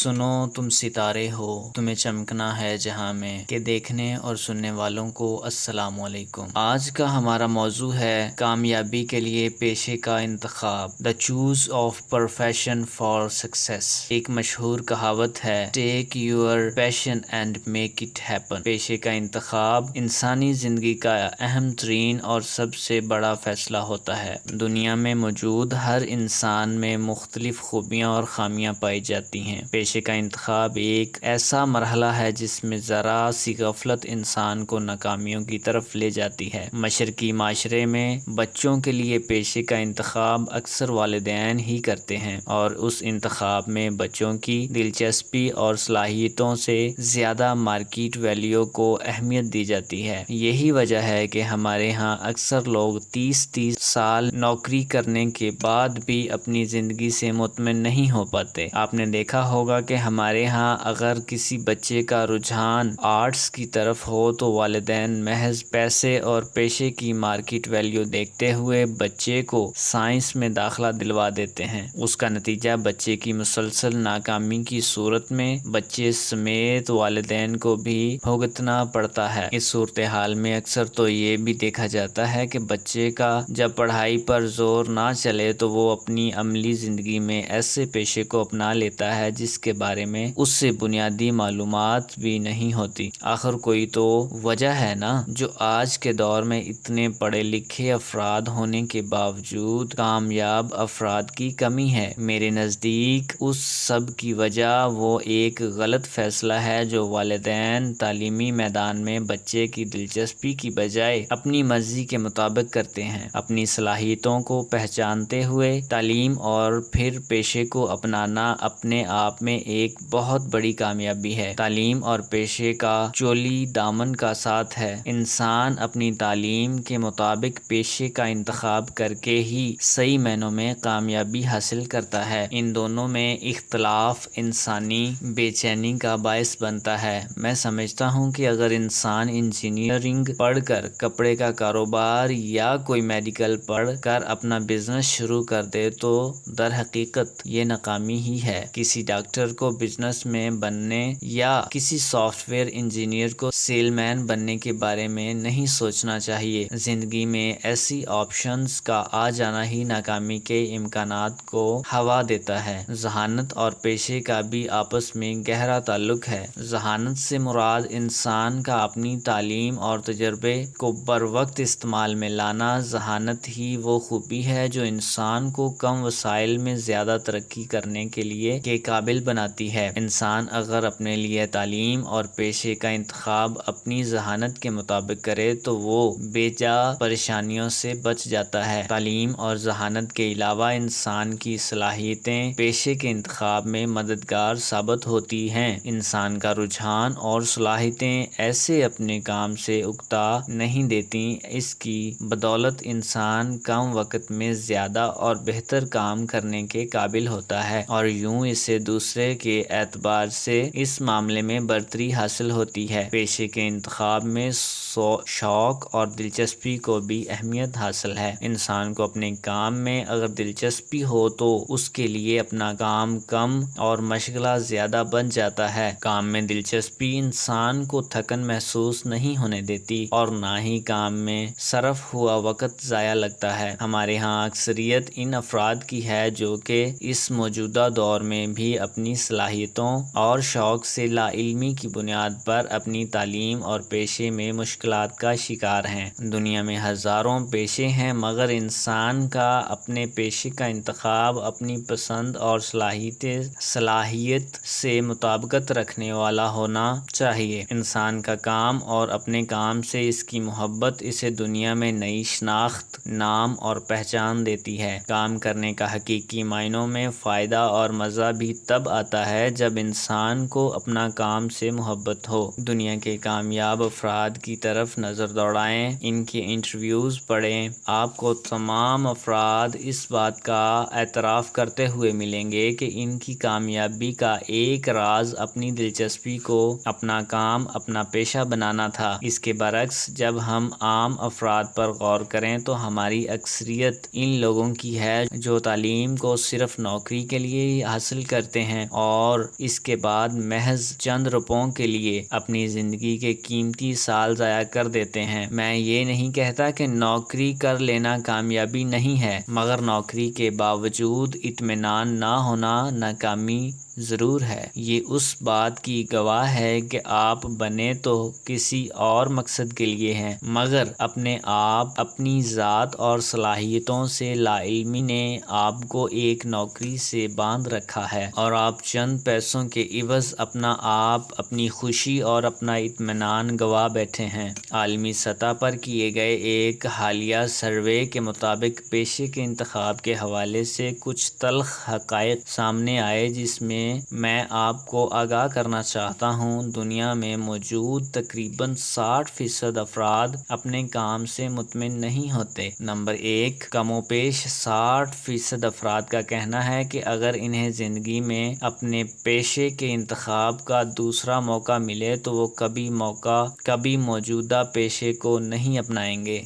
سنو تم ستارے ہو، تمہیں چمکنا ہے جہاں میں، کہ دیکھنے اور سننے والوں کو السلام علیکم۔ آج کا ہمارا موضوع ہے کامیابی کے لیے پیشے کا انتخاب، the choose of profession for success. ایک مشہور کہاوت ہے، take your passion and make it happen. پیشے کا انتخاب انسانی زندگی کا اہم ترین اور سب سے بڑا فیصلہ ہوتا ہے۔ دنیا میں موجود ہر انسان میں مختلف خوبیاں اور خامیاں پائی جاتی ہیں۔ پیشے کا انتخاب ایک ایسا مرحلہ ہے جس میں ذرا سی غفلت انسان کو ناکامیوں کی طرف لے جاتی ہے۔ مشرقی معاشرے میں بچوں کے لیے پیشے کا انتخاب اکثر والدین ہی کرتے ہیں، اور اس انتخاب میں بچوں کی دلچسپی اور صلاحیتوں سے زیادہ مارکیٹ ویلیو کو اہمیت دی جاتی ہے۔ یہی وجہ ہے کہ ہمارے ہاں اکثر لوگ 30 سال نوکری کرنے کے بعد بھی اپنی زندگی سے مطمئن نہیں ہو پاتے۔ آپ نے دیکھا ہوگا کہ ہمارے ہاں اگر کسی بچے کا رجحان آرٹس کی طرف ہو تو والدین محض پیسے اور پیشے کی مارکیٹ ویلیو دیکھتے ہوئے بچے کو سائنس میں داخلہ دلوا دیتے ہیں۔ اس کا نتیجہ بچے کی مسلسل ناکامی کی صورت میں بچے سمیت والدین کو بھی بھگتنا پڑتا ہے۔ اس صورتحال میں اکثر تو یہ بھی دیکھا جاتا ہے کہ بچے کا جب پڑھائی پر زور نہ چلے تو وہ اپنی عملی زندگی میں ایسے پیشے کو اپنا لیتا ہے جس کے بارے میں اس سے بنیادی معلومات بھی نہیں ہوتی۔ آخر کوئی تو وجہ ہے نا، جو آج کے دور میں اتنے پڑھے لکھے افراد ہونے کے باوجود کامیاب افراد کی کمی ہے۔ میرے نزدیک اس سب کی وجہ وہ ایک غلط فیصلہ ہے جو والدین تعلیمی میدان میں بچے کی دلچسپی کی بجائے اپنی مرضی کے مطابق کرتے ہیں۔ اپنی صلاحیتوں کو پہچانتے ہوئے تعلیم اور پھر پیشے کو اپنانا اپنے آپ میں ایک بہت بڑی کامیابی ہے۔ تعلیم اور پیشے کا چولی دامن کا ساتھ ہے۔ انسان اپنی تعلیم کے مطابق پیشے کا انتخاب کر کے ہی صحیح معنوں میں کامیابی حاصل کرتا ہے۔ ان دونوں میں اختلاف انسانی بے چینی کا باعث بنتا ہے۔ میں سمجھتا ہوں کہ اگر انسان انجینئرنگ پڑھ کر کپڑے کا کاروبار یا کوئی میڈیکل پڑھ کر اپنا بزنس شروع کر دے تو در حقیقت یہ ناکامی ہی ہے۔ کسی ڈاکٹر کو بزنس میں بننے یا کسی سافٹ ویئر انجینئر کو سیل مین بننے کے بارے میں نہیں سوچنا چاہیے۔ زندگی میں ایسی آپشنز کا آ جانا ہی ناکامی کے امکانات کو ہوا دیتا ہے۔ ذہانت اور پیشے کا بھی آپس میں گہرا تعلق ہے۔ ذہانت سے مراد انسان کا اپنی تعلیم اور تجربے کو بروقت استعمال میں لانا۔ ذہانت ہی وہ خوبی ہے جو انسان کو کم وسائل میں زیادہ ترقی کرنے کے لیے کے قابل بناتی ہے۔ انسان اگر اپنے لیے تعلیم اور پیشے کا انتخاب اپنی ذہانت کے مطابق کرے تو وہ بے جا پریشانیوں سے بچ جاتا ہے۔ تعلیم اور ذہانت کے علاوہ انسان کی صلاحیتیں پیشے کے انتخاب میں مددگار ثابت ہوتی ہیں۔ انسان کا رجحان اور صلاحیتیں ایسے اپنے کام سے اکتا نہیں دیتی۔ اس کی بدولت انسان کم وقت میں زیادہ اور بہتر کام کرنے کے قابل ہوتا ہے، اور یوں اسے دوسرے کے اعتبار سے اس معاملے میں برتری حاصل ہوتی ہے۔ پیشے کے انتخاب میں شوق اور دلچسپی کو بھی اہمیت حاصل ہے۔ انسان کو اپنے کام میں اگر دلچسپی ہو تو اس کے لیے اپنا کام کم اور مشغلہ زیادہ بن جاتا ہے۔ کام میں دلچسپی انسان کو تھکن محسوس نہیں ہونے دیتی اور نہ ہی کام میں صرف ہوا وقت ضائع لگتا ہے۔ ہمارے ہاں اکثریت ان افراد کی ہے جو کہ اس موجودہ دور میں بھی اپنی صلاحیتوں اور شوق سے لا علمی کی بنیاد پر اپنی تعلیم اور پیشے میں مشکلات کا شکار ہیں۔ دنیا میں ہزاروں پیشے ہیں، مگر انسان کا اپنے پیشے کا انتخاب اپنی پسند اور صلاحیت سے مطابقت رکھنے والا ہونا چاہیے۔ انسان کا کام اور اپنے کام سے اس کی محبت اسے دنیا میں نئی شناخت، نام اور پہچان دیتی ہے۔ کام کرنے کا حقیقی معنوں میں فائدہ اور مزہ بھی تب آتا ہے جب انسان کو اپنا کام سے محبت ہو۔ دنیا کے کامیاب افراد کی طرف نظر دوڑائیں، ان کے انٹرویوز پڑھیں، آپ کو تمام افراد اس بات کا اعتراف کرتے ہوئے ملیں گے کہ ان کی کامیابی کا ایک راز اپنی دلچسپی کو اپنا کام، اپنا پیشہ بنانا تھا۔ اس کے برعکس جب ہم عام افراد پر غور کریں تو ہماری اکثریت ان لوگوں کی ہے جو تعلیم کو صرف نوکری کے لیے ہی حاصل کرتے ہیں اور اس کے بعد محض چند روپوں کے لیے اپنی زندگی کے قیمتی سال ضائع کر دیتے ہیں۔ میں یہ نہیں کہتا کہ نوکری کر لینا کامیابی نہیں ہے، مگر نوکری کے باوجود اطمینان نہ ہونا ناکامی ضرور ہے۔ یہ اس بات کی گواہ ہے کہ آپ بنے تو کسی اور مقصد کے لیے ہیں، مگر اپنے آپ، اپنی ذات اور صلاحیتوں سے لاعلمی نے آپ کو ایک نوکری سے باندھ رکھا ہے، اور آپ چند پیسوں کے عوض اپنا آپ، اپنی خوشی اور اپنا اطمینان گوا بیٹھے ہیں۔ عالمی سطح پر کیے گئے ایک حالیہ سروے کے مطابق پیشے کے انتخاب کے حوالے سے کچھ تلخ حقائق سامنے آئے، جس میں میں آپ کو آگاہ کرنا چاہتا ہوں۔ دنیا میں موجود تقریباً 60% افراد اپنے کام سے مطمئن نہیں ہوتے۔ نمبر 1، کم و بیش 60% افراد کا کہنا ہے کہ اگر انہیں زندگی میں اپنے پیشے کے انتخاب کا دوسرا موقع ملے تو وہ کبھی موجودہ پیشے کو نہیں اپنائیں گے۔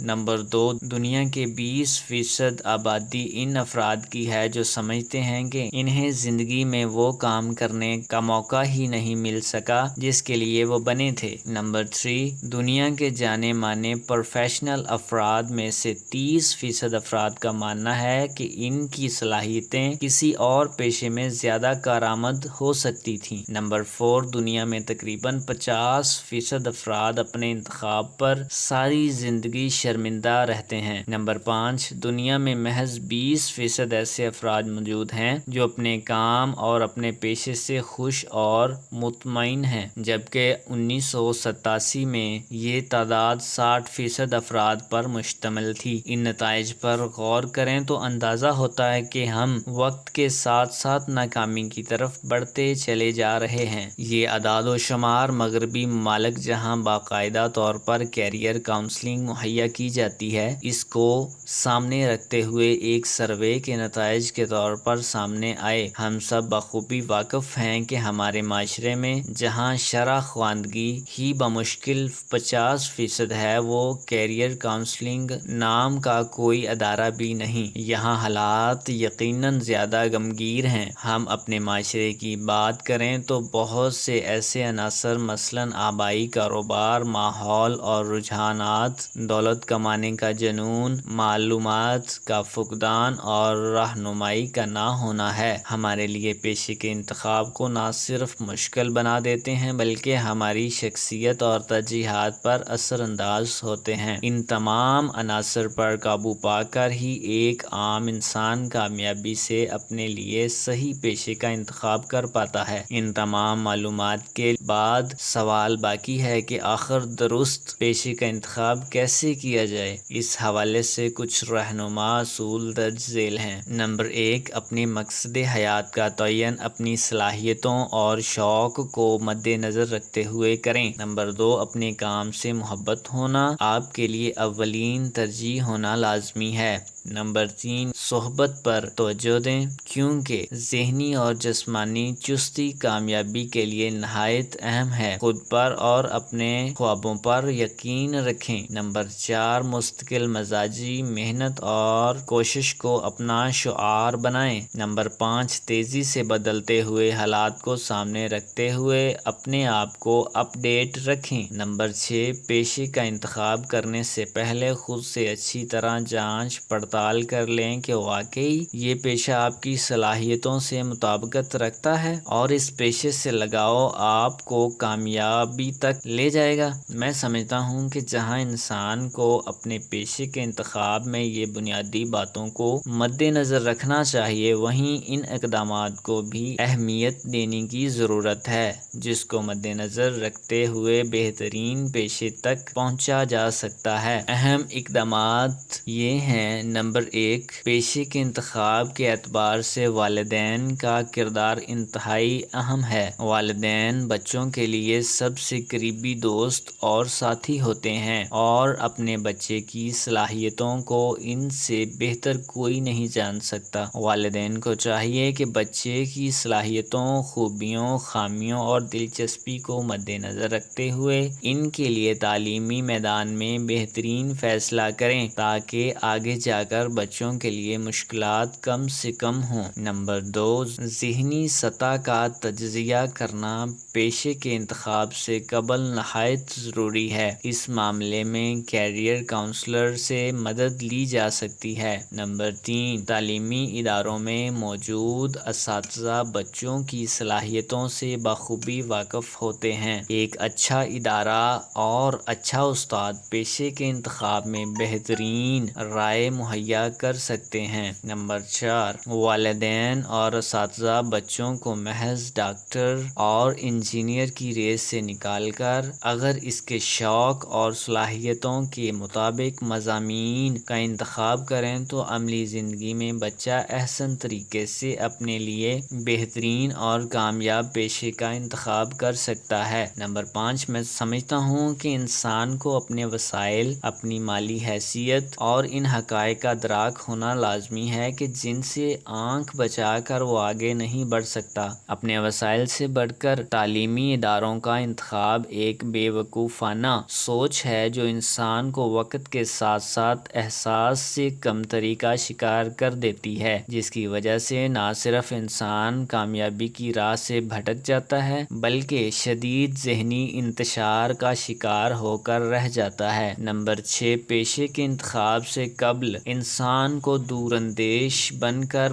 نمبر 2، دنیا کے 20% آبادی ان افراد کی ہے جو سمجھتے ہیں کہ انہیں زندگی میں وہ کام کرنے کا موقع ہی نہیں مل سکا جس کے لیے وہ بنے تھے۔ نمبر 3، دنیا کے جانے مانے پروفیشنل افراد میں سے 30% افراد کا ماننا ہے کہ ان کی صلاحیتیں کسی اور پیشے میں زیادہ کارآمد ہو سکتی تھیں۔ نمبر 4، دنیا میں تقریباً 50% افراد اپنے انتخاب پر ساری زندگی شرمندہ رہتے ہیں۔ نمبر 5، دنیا میں محض 20% ایسے افراد موجود ہیں جو اپنے کام اور اپنے پیشے سے خوش اور مطمئن ہیں، جبکہ 1987 میں یہ تعداد 60% افراد پر مشتمل تھی۔ ان نتائج پر غور کریں تو اندازہ ہوتا ہے کہ ہم وقت کے ساتھ ساتھ ناکامی کی طرف بڑھتے چلے جا رہے ہیں۔ یہ اعداد و شمار مغربی ممالک جہاں باقاعدہ طور پر کیریئر کاؤنسلنگ مہیا کی جاتی ہے، اس کو سامنے رکھتے ہوئے ایک سروے کے نتائج کے طور پر سامنے آئے۔ ہم سب بخوبی واقف ہیں کہ ہمارے معاشرے میں جہاں شرح خواندگی ہی بمشکل 50% ہے، وہ کیریئر کاؤنسلنگ نام کا کوئی ادارہ بھی نہیں۔ یہاں حالات یقیناً زیادہ غمگین ہیں۔ ہم اپنے معاشرے کی بات کریں تو بہت سے ایسے عناصر مثلاً آبائی کاروبار، ماحول اور رجحانات، دولت کمانے کا جنون، معلومات کا فقدان اور رہنمائی کا نہ ہونا ہے، ہمارے لیے پیشے کے انتخاب کو نہ صرف مشکل بنا دیتے ہیں بلکہ ہماری شخصیت اور ترجیحات پر اثر انداز ہوتے ہیں۔ ان تمام عناصر پر قابو پا کر ہی ایک عام انسان کامیابی سے اپنے لیے صحیح پیشے کا انتخاب کر پاتا ہے۔ ان تمام معلومات کے بعد سوال باقی ہے کہ آخر درست پیشے کا انتخاب کیسے کیا جائے؟ اس حوالے سے کچھ رہنما اصول درج ذیل ہیں۔ نمبر 1، اپنے مقصد حیات کا تعین اپنی صلاحیتوں اور شوق کو مد نظر رکھتے ہوئے کریں۔ نمبر 2، اپنے کام سے محبت ہونا آپ کے لیے اولین ترجیح ہونا لازمی ہے۔ نمبر 3، صحبت پر توجہ دیں کیونکہ ذہنی اور جسمانی چستی کامیابی کے لیے نہایت اہم ہے۔ خود پر اور اپنے خوابوں پر یقین رکھیں۔ نمبر 4، مستقل مزاجی محنت اور کوشش کو اپنا شعار بنائیں۔ نمبر 5، تیزی سے بدلتے ہوئے حالات کو سامنے رکھتے ہوئے اپنے آپ کو اپ ڈیٹ رکھیں۔ نمبر 6، پیشے کا انتخاب کرنے سے پہلے خود سے اچھی طرح جانچ پڑتال کر لیں کہ واقعی یہ پیشہ آپ کی صلاحیتوں سے مطابقت رکھتا ہے اور اس پیشے سے لگاؤ آپ کو کامیابی تک لے جائے گا۔ میں سمجھتا ہوں کہ جہاں انسان کو اپنے پیشے کے انتخاب میں یہ بنیادی باتوں کو مد نظر رکھنا چاہیے، وہیں ان اقدامات کو بھی اہمیت دینے کی ضرورت ہے جس کو مد نظر رکھتے ہوئے بہترین پیشے تک پہنچا جا سکتا ہے۔ اہم اقدامات یہ ہیں۔ نمبر 1، پیشے کے انتخاب کے اعتبار سے والدین کا کردار انتہائی اہم ہے۔ والدین بچوں کے لیے سب سے قریبی دوست اور ساتھی ہوتے ہیں اور اپنے بچے کی صلاحیتوں کو ان سے بہتر کوئی نہیں جان سکتا۔ والدین کو چاہیے کہ بچے کی صلاحیتوں، خوبیوں، خامیوں اور دلچسپی کو مد نظر رکھتے ہوئے ان کے لیے تعلیمی میدان میں بہترین فیصلہ کریں تاکہ آگے جا کر کر بچوں کے لیے مشکلات کم سے کم ہوں۔ نمبر 2، ذہنی سطح کا تجزیہ کرنا پیشے کے انتخاب سے قبل نہایت ضروری ہے۔ اس معاملے میں کیریئر کاؤنسلر سے مدد لی جا سکتی ہے۔ نمبر 3، تعلیمی اداروں میں موجود اساتذہ بچوں کی صلاحیتوں سے بخوبی واقف ہوتے ہیں۔ ایک اچھا ادارہ اور اچھا استاد پیشے کے انتخاب میں بہترین رائے مہیا کر سکتے ہیں۔ نمبر 4، والدین اور اساتذہ بچوں کو محض ڈاکٹر اور انجینئر کی ریس سے نکال کر اگر اس کے شوق اور صلاحیتوں کے مطابق مضامین کا انتخاب کریں تو عملی زندگی میں بچہ احسن طریقے سے اپنے لیے بہترین اور کامیاب پیشے کا انتخاب کر سکتا ہے۔ نمبر 5، میں سمجھتا ہوں کہ انسان کو اپنے وسائل، اپنی مالی حیثیت اور ان حقائق کا ادراک ہونا لازمی ہے کہ جن سے آنکھ بچا کر وہ آگے نہیں بڑھ سکتا۔ اپنے وسائل سے بڑھ کر تعلیمی اداروں کا انتخاب ایک بے وقوفانہ سوچ ہے جو انسان کو وقت کے ساتھ ساتھ احساس سے کمتری کا شکار کر دیتی ہے، جس کی وجہ سے نہ صرف انسان کامیابی کی راہ سے بھٹک جاتا ہے بلکہ شدید ذہنی انتشار کا شکار ہو کر رہ جاتا ہے۔ نمبر 6، پیشے کے انتخاب سے قبل انسان کو دور اندیش بن کر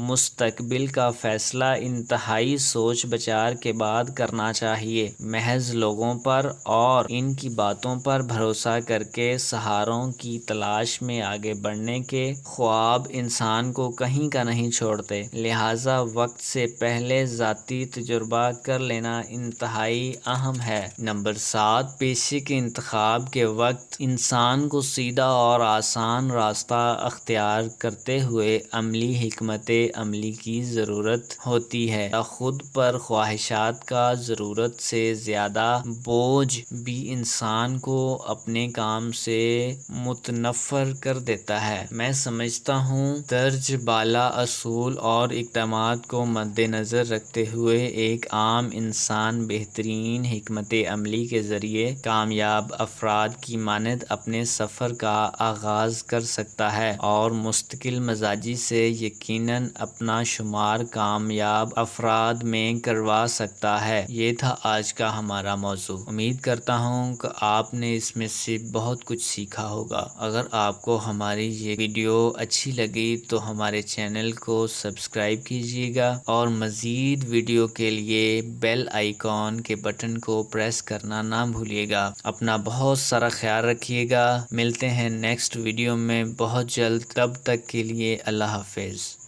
مستقبل کا فیصلہ انتہائی سوچ بچار کے بعد کرنا چاہیے۔ محض لوگوں پر اور ان کی باتوں پر بھروسہ کر کے سہاروں کی تلاش میں آگے بڑھنے کے خواب انسان کو کہیں کا نہیں چھوڑتے، لہٰذا وقت سے پہلے ذاتی تجربہ کر لینا انتہائی اہم ہے۔ نمبر 7، پیشے کے انتخاب کے وقت انسان کو سیدھا اور آسان راستہ اختیار کرتے ہوئے عملی حکمت عملی کی ضرورت ہوتی ہے۔ خود پر خواہشات کا ضرورت سے زیادہ بوجھ بھی انسان کو اپنے کام سے متنفر کر دیتا ہے۔ میں سمجھتا ہوں درج بالا اصول اور اقدامات کو مد نظر رکھتے ہوئے ایک عام انسان بہترین حکمت عملی کے ذریعے کامیاب افراد کی مانند اپنے سفر کا آغاز کر سکتا ہے اور مستقل مزاجی سے یقیناً اپنا شمار کامیاب افراد میں کروا سکتا ہے۔ یہ تھا آج کا ہمارا موضوع۔ امید کرتا ہوں کہ آپ نے اس میں سے بہت کچھ سیکھا ہوگا۔ اگر آپ کو ہماری یہ ویڈیو اچھی لگی تو ہمارے چینل کو سبسکرائب کیجیے گا اور مزید ویڈیو کے لیے بیل آئیکن کے بٹن کو پریس کرنا نہ بھولیے گا۔ اپنا بہت سارا خیال رکھیے گا۔ ملتے ہیں نیکسٹ ویڈیو میں بہت جلد، تب تک کے لیے اللہ حافظ۔